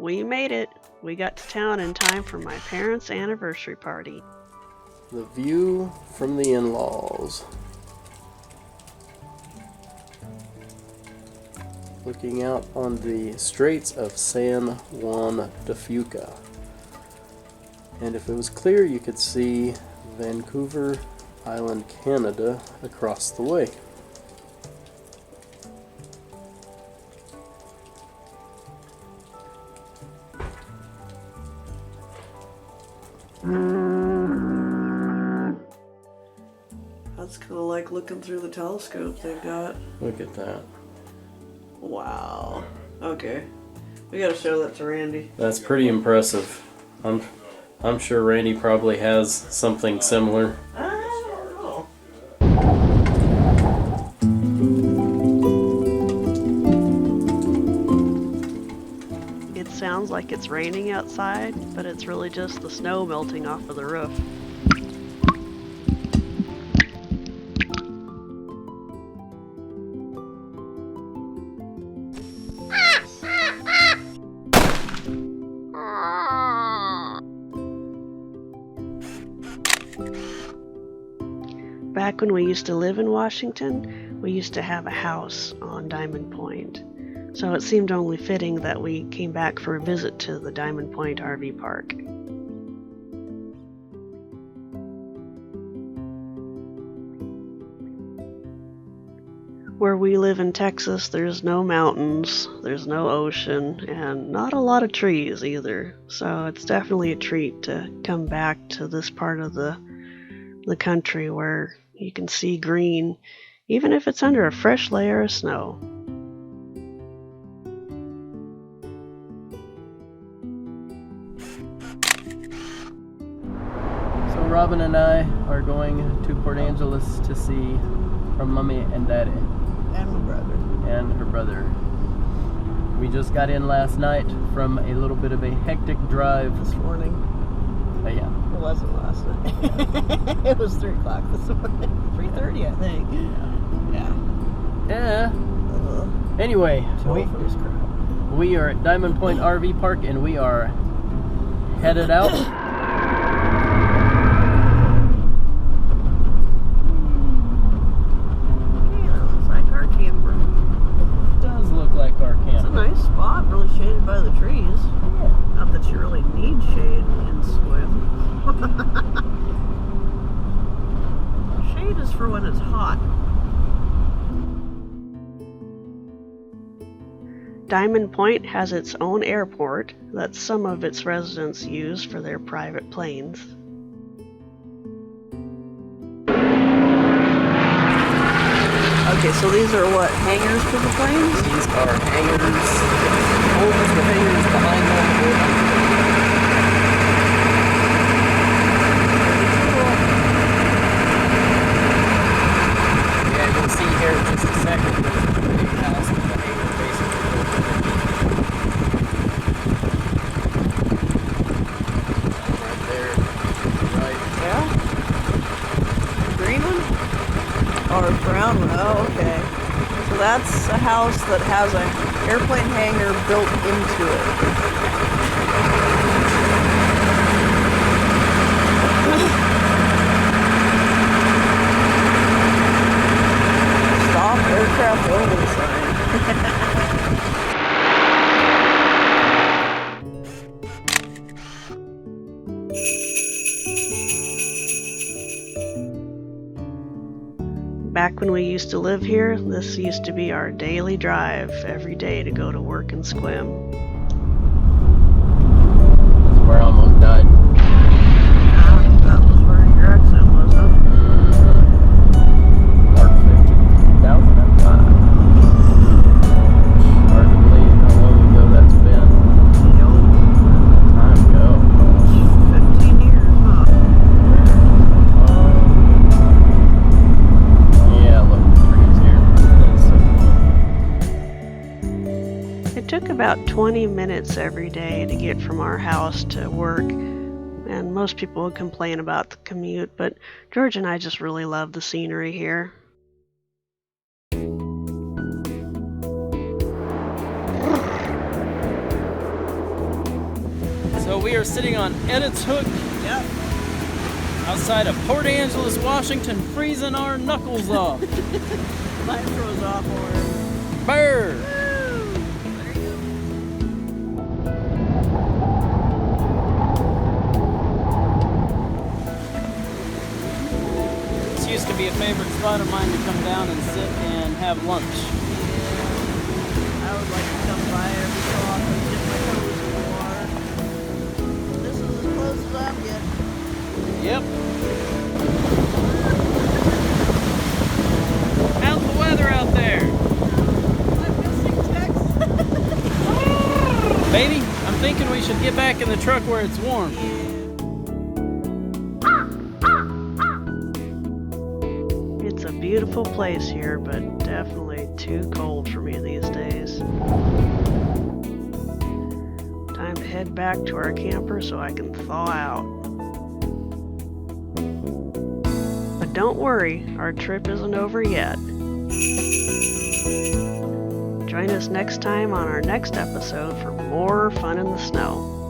We made it. We got to town in time for my parents' anniversary party. The view from the in-laws. Looking out on the Straits of San Juan de Fuca. And if it was clear, you could see Vancouver Island, Canada across the way. That's kind of like looking through the telescope they've got. Look at that. Wow. Okay. We gotta show that to Randy. That's pretty impressive. I'm sure Randy probably has something similar. I don't know. It sounds like it's raining outside, but it's really just the snow melting off of the roof. Back when we used to live in Washington, we used to have a house on Diamond Point. So it seemed only fitting that we came back for a visit to the Diamond Point RV park. Where we live in Texas, there's no mountains, there's no ocean, and not a lot of trees either. So it's definitely a treat to come back to this part of the country where you can see green, even if it's under a fresh layer of snow. So Robin and I are going to Port Angeles to see her mommy and daddy. And my brother. And her brother. We just got in last night from a little bit of a hectic drive. This morning. Yeah. It wasn't last night. It was 3 o'clock this morning. 3:30, I think. Yeah. Anyway, we are at Diamond Point RV Park and we are headed out. It's a nice spot, really shaded by the trees. Yeah. Not that you really need shade in Sequim. Shade is for when it's hot. Diamond Point has its own airport that some of its residents use for their private planes. Okay, so these are what, hangars for the planes? These are hangars, holes with hangars behind them. Yeah, you'll see here in just a second, there's a big house with a hangar basically built right there, right. Yeah? Green one? Or brown one, oh, okay. So that's a house that has an airplane hangar built into it. Stop aircraft loading sign. Back when we used to live here, this used to be our daily drive every day to go to work and Sequim. That's where I almost died. That was where your accident was, huh? Mark 15,005. Hard to believe how long ago that's been. Time ago. 15 years, huh? Yeah, look, the trees here. That's so cool. It took about 20 minutes every day to get from our house to work, and most people would complain about the commute, but George and I just really love the scenery here. we are sitting on Edith's Hook Yep. outside of Port Angeles, Washington, freezing our knuckles off. Mine froze off already. Brr! There you This used to be a favorite spot of mine to come down and sit and have lunch. go. I would like to come by every so often, dip my toes in the water. This is as close as I'm getting. Yep. How's the weather out there? I'm missing Texas. Baby, I'm thinking we should get back in the truck where it's warm. It's a beautiful place here, but definitely too cold for me these days. Time to head back to our camper so I can thaw out. But don't worry, our trip isn't over yet. Join us next time on our next episode for more fun in the snow.